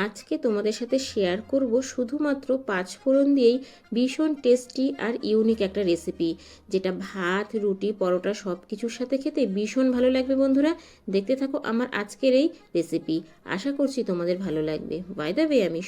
আজকে তোমাদের সাথে শেয়ার করব শুধুমাত্র পাঁচফোড়ন দিয়েই ভীষণ টেস্টি আর ইউনিক একটা রেসিপি, যেটা ভাত, রুটি, পরোটা সব কিছুর সাথে খেতে ভীষণ ভালো লাগবে। বন্ধুরা, দেখতে থাকো আমার আজকের এই রেসিপি। আশা করছি তোমাদের ভালো লাগবে। বাই দ্য ওয়ে, আমি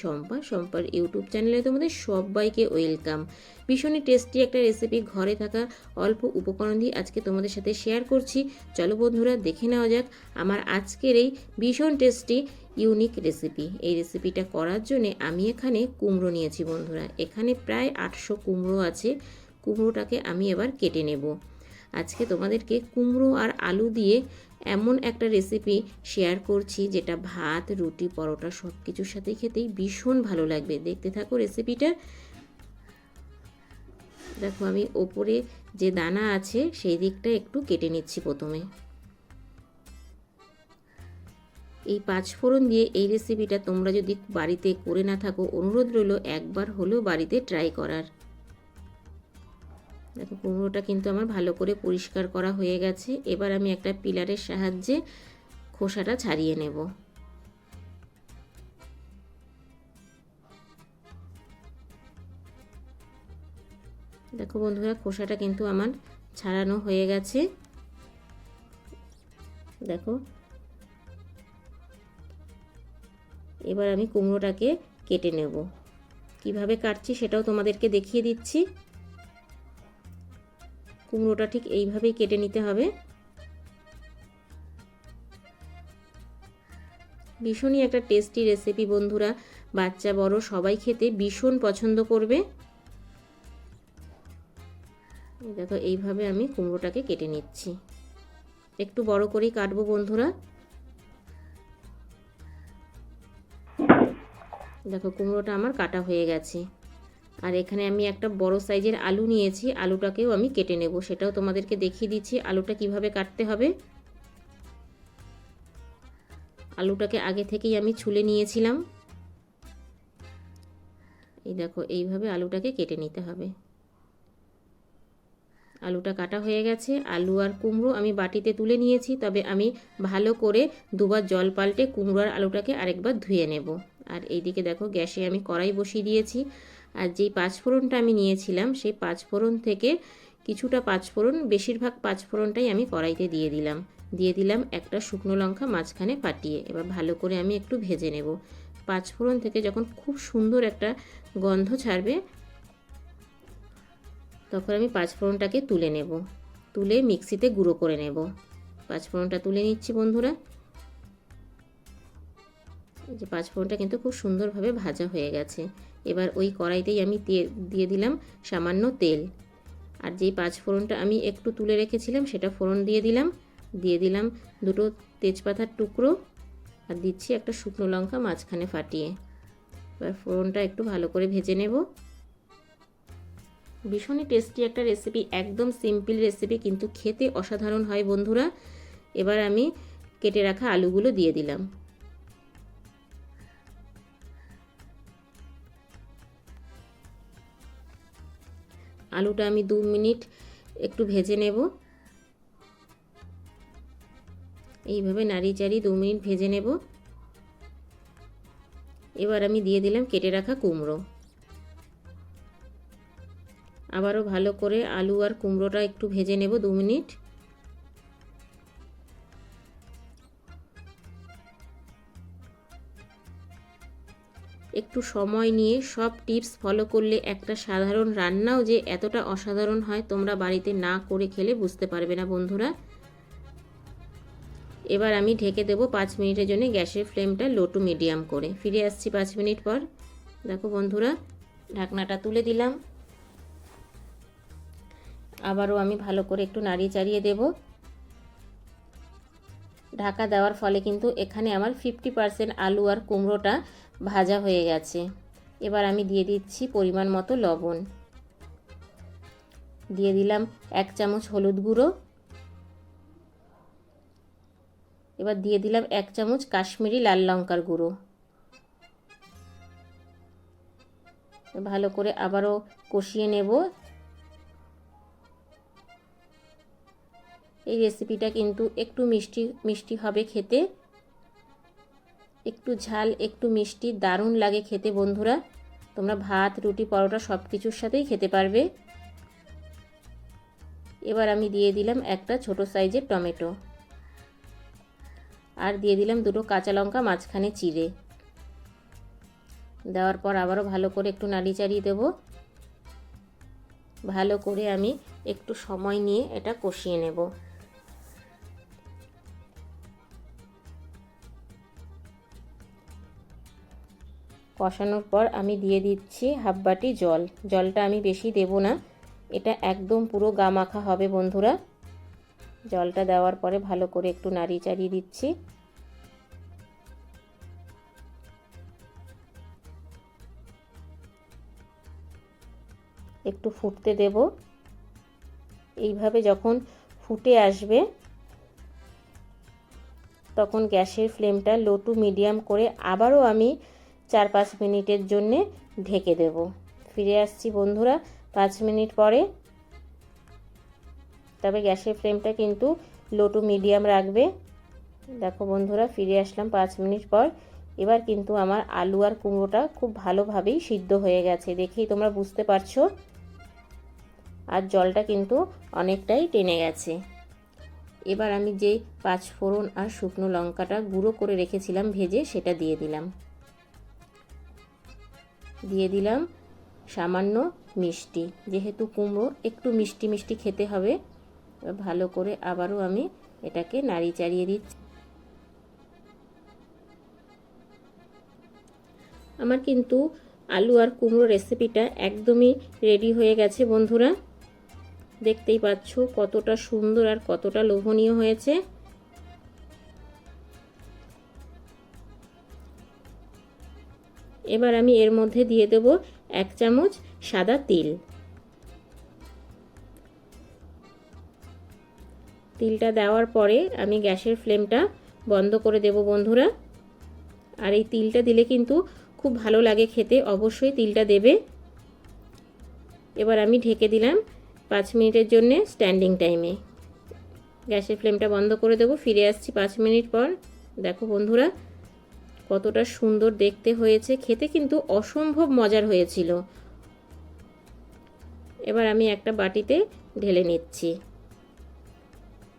সম্পার ইউটিউব চ্যানেলে তোমাদের সবাইকে ওয়েলকাম। ভীষণই টেস্টি একটা রেসিপি ঘরে থাকা অল্প উপকরণ দিয়ে আজকে তোমাদের সাথে শেয়ার করছি। চলো বন্ধুরা, দেখে নেওয়া যাক আমার আজকের এই ভীষণ টেস্টি ইউনিক রেসিপি। এই রেসিপিটা করার জন্য আমি এখানে কুমড়ো নিয়েছি বন্ধুরা। এখানে প্রায় 800 কুমড়ো আছে। কুমড়োটাকে আমি এবার কেটে নেব। আজকে তোমাদেরকে কুমড়ো আর আলু দিয়ে এমন একটা রেসিপি শেয়ার করছি যেটা ভাত, রুটি, পরোটা সব কিছুর সাথেই খেতেই ভীষণ ভালো লাগবে। দেখতে থাকো রেসিপিটা। দেখো, আমি ওপরে যে দানা আছে সেই দিকটা একটু কেটে নিচ্ছি প্রথমে। এই পাঁচফোড়ন দিয়ে এই রেসিপিটা তোমরা যদি বাড়িতে করে না থাকো, অনুরোধ রইল একবার হলেও বাড়িতে ট্রাই করার। দেখো, কুমড়োটা কিন্তু আমার ভালো করে পরিষ্কার করা হয়ে গেছে। এবার আমি একটা পিলারের সাহায্যে খোসাটা ছাড়িয়ে নেব। দেখো বন্ধুরা, খোসাটা কিন্তু আমার ছাড়ানো হয়ে গেছে। দেখো, এবার আমি কুমড়োটাকে কেটে নেব। কিভাবে কাটছি সেটাও তোমাদেরকে দেখিয়ে দিচ্ছি। কুমড়োটা ঠিক এইভাবেই কেটে নিতে হবে। ভীষণই একটা টেস্টি রেসিপি বন্ধুরা, বাচ্চা বড় সবাই খেতে ভীষণ পছন্দ করবে। দেখো, এইভাবে আমি কুমড়োটাকে কেটে নিচ্ছি। একটু বড় করেই কাটবো বন্ধুরা। দেখো, কুমড়োটা আমার কাটা হয়ে গেছে। আর এখানে আমি একটা বড় সাইজের আলু নিয়েছি। আলুটাকেও আমি কেটে নেব, সেটাও তোমাদেরকে দেখিয়ে দিচ্ছি আলুটা কিভাবে কাটতে হবে। আলুটাকে আগে থেকেই আমি ছুলে নিয়েছিলাম। এই দেখো, এইভাবে আলুটাকে কেটে নিতে হবে। আলুটা কাটা হয়ে গেছে। আলু আর কুমড়ো আমি বাটিতে তুলে নিয়েছি, তবে আমি ভালো করে দুবার জল পাল্টে কুমড়ো আর আলুটাকে আরেকবার ধুয়ে নেব। আর এইদিকে দেখো, গ্যাসে আমি কড়াই বসিয়ে দিয়েছি। আর যেই পাঁচফোড়নটা আমি নিয়েছিলাম সেই পাঁচফোড়ন থেকে কিছুটা পাঁচফোড়ন, বেশিরভাগ পাঁচফোড়নটাই আমি কড়াইতে দিয়ে দিলাম একটা শুকনো লঙ্কা মাঝখানে ফাটিয়ে। এবার ভালো করে আমি একটু ভেজে নেব। পাঁচফোড়ন থেকে যখন খুব সুন্দর একটা গন্ধ ছাড়বে, তখন আমি পাঁচফোড়নটাকে তুলে নেব। তুলে মিক্সিতে গুঁড়ো করে নেব। পাঁচফোড়নটা তুলে নিচ্ছি বন্ধুরা। এই যে পাঁচফোড়নটা কিন্তু খুব সুন্দরভাবে ভাজা হয়ে গেছে। এবার ওই কড়াইতেই আমি দিয়ে দিলাম সামান্য তেল। আর যেই পাঁচফোড়নটা আমি একটু তুলে রেখেছিলাম সেটা ফোড়ন দিয়ে দিলাম দুটো তেজপাতার টুকরো। আর দিচ্ছি একটা শুকনো লঙ্কা মাঝখানে ফাটিয়ে। এবার ফোড়নটা একটু ভালো করে ভেজে নেব। ভীষণই টেস্টি একটা রেসিপি, একদম সিম্পল রেসিপি, কিন্তু খেতে অসাধারণ হয় বন্ধুরা। এবার আমি কেটে রাখা আলুগুলো দিয়ে দিলাম। আলুটা আমি 2 মিনিট একটু ভেজে নেব। এইভাবে নাড়িয়ে চাড়িয়ে 2 মিনিট ভেজে নেব। এবার আমি দিয়ে দিলাম কেটে রাখা কুমড়ো। আবারও ভালো করে আলু আর কুমড়োটা একটু ভেজে নেব 2 মিনিট। একটু সময় নিয়ে সব টিপস ফলো করলে একটা সাধারণ রান্নাও যে এতটা অসাধারণ হয় তোমরা বাড়িতে না করে খেলে বুঝতে পারবে না বন্ধুরা। এবার আমি ঢেকে দেবো 5 মিনিটের জন্য, গ্যাসের ফ্লেমটা লো টু মিডিয়াম করে। ফিরে আসছি 5 মিনিট পর। দেখো বন্ধুরা, ঢাকনাটা তুলে দিলাম। আবারও আমি ভালো করে একটু নাড়িয়ে চাড়িয়ে দেব। ঢাকা দেওয়ার ফলে কিন্তু এখানে আমার 50% আলু আর কুমড়োটা ভাজা হয়ে গেছে। এবার আমি দিয়ে দিচ্ছি পরিমাণ মতো লবণ। দিয়ে দিলাম 1 চামচ হলুদ গুঁড়ো। এবার দিয়ে দিলাম 1 চামচ কাশ্মীরি লাল লঙ্কার গুঁড়ো। ভালো করে আবারও কষিয়ে নেব। এই রেসিপিটা কিন্তু একটু মিষ্টি মিষ্টি হবে খেতে। একটু ঝাল একটু মিষ্টি দারুণ লাগে খেতে বন্ধুরা। তোমরা ভাত রুটি পরোটা সব কিছুর সাথেই খেতে পারবে। এবার আমি দিয়ে দিলাম একটা ছোট সাইজের টমেটো, আর দিয়ে দিলাম দুটো কাঁচা লঙ্কা মাঝখানে চিড়ে। দেওয়ার পর আবারও ভালো করে একটু নাড়ি চাড়িয়ে দেবো। ভালো করে আমি একটু সময় নিয়ে এটা কষিয়ে নেব। কষানোর পর আমি দিয়ে দিচ্ছি হাফ বাটি জল। জলটা আমি বেশি দেব না, এটা একদম পুরো গা মাখা হবে বন্ধুরা। জলটা দেওয়ার পরে ভালো করে একটু নাড়ি চাড়িয়ে দিচ্ছি। একটু ফুটতে দেব। এইভাবে যখন ফুটে আসবে তখন গ্যাসের ফ্লেমটা লো টু মিডিয়াম করে আবারও আমি 4-5 মিনিটের জন্যে ঢেকে দেব। ফিরে আসছি বন্ধুরা 5 মিনিট পরে। তবে গ্যাসের ফ্লেমটা কিন্তু লো টু মিডিয়াম রাখবে। দেখো বন্ধুরা ফিরে আসলাম 5 মিনিট পর। এবার কিন্তু আমার আলু আর কুমড়োটা খুব ভালোভাবেই সিদ্ধ হয়ে গেছে, দেখেই তোমরা বুঝতে পারছো। আর জলটা কিন্তু অনেকটাই টেনে গেছে। এবার আমি যেই 5 ফোড়ন আর শুকনো লঙ্কাটা গুঁড়ো করে রেখেছিলাম ভেজে, সেটা দিয়ে দিলাম। দিয়ে দিলাম সামান্য মিষ্টি, যেহেতু কুমড়ো একটু মিষ্টি মিষ্টি খেতে হবে। ভালো করে আবারও আমি এটাকে নাড়ি চাড়িয়ে দিচ্ছি। আমার কিন্তু আলু আর কুমড়ো রেসিপিটা একদমই রেডি হয়ে গেছে বন্ধুরা। দেখতেই পাচ্ছ কতটা সুন্দর আর কতটা লোভনীয় হয়েছে। এবার আমি এর মধ্যে দিয়ে দেব 1 চামচ সাদা তিল। তিলটা দেওয়ার পরে আমি গ্যাসের ফ্লেমটা বন্ধ করে দেব বন্ধুরা। আর এই তিলটা দিলে কিন্তু খুব ভালো লাগে খেতে, অবশ্যই তিলটা দেবে। এবার আমি ঢেকে দিলাম 5 মিনিটের জন্য স্ট্যান্ডিং টাইমে। গ্যাসের ফ্লেমটা বন্ধ করে দেব। ফিরে আসছি 5 মিনিট পর। দেখো বন্ধুরা কতটা সুন্দর দেখতে হয়েছে, খেতে কিন্তু অসম্ভব মজার হয়েছিল। এবার আমি একটা বাটিতে ঢেলে নিচ্ছি।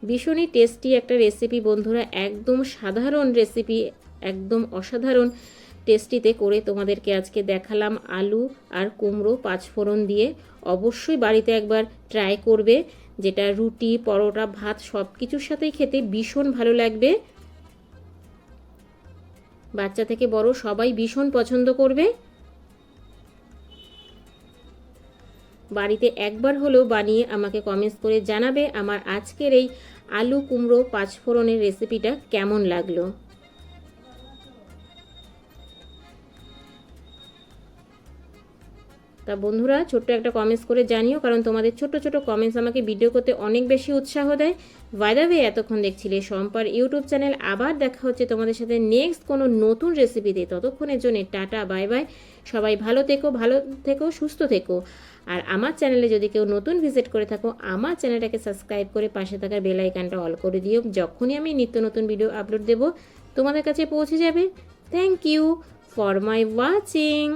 ভীষণই টেস্টি একটা রেসিপি বন্ধুরা, একদম সাধারণ রেসিপি, একদম অসাধারণ টেস্টিতে করে তোমাদেরকে আজকে দেখালাম আলু আর কুমড়ো 5 ফোড়ন দিয়ে। অবশ্যই বাড়িতে একবার ট্রাই করবে, যেটা রুটি পরোটা ভাত সব কিছুর সাথেই খেতে ভীষণ ভালো লাগবে। বাচ্চা থেকে বড় সবাই ভীষণ পছন্দ করবে। বাড়িতে একবার হলেও বানিয়ে আমাকে কমেন্টস করে জানাবে আমার আজকের এই আলু কুমড়ো 5 ফোড়নের রেসিপিটা কেমন লাগলো। তা বন্ধুরা ছোট্ট একটা কমেন্টস করে জানিও, কারণ তোমাদের ছোট ছোট কমেন্টস আমাকে ভিডিও করতে অনেক বেশি উৎসাহ দেয়। বাই দ্য ওয়ে এতক্ষণ দেখছিলে শম্পার ইউটিউব চ্যানেল। আবার দেখা হচ্ছে তোমাদের সাথে নেক্সট কোনো নতুন রেসিপিতে। ততক্ষণের জন্য টাটা বাই বাই। সবাই ভালো থেকো সুস্থ থেকো। আর আমার চ্যানেলে যদি কেউ নতুন ভিজিট করে থাকো, আমার চ্যানেলটাকে সাবস্ক্রাইব করে পাশে থাকার বেল আইকনটা অল করে দিও। যখনই আমি নিত্য নতুন ভিডিও আপলোড দেব তোমাদের কাছে পৌঁছে যাবে। Thank you for my watching.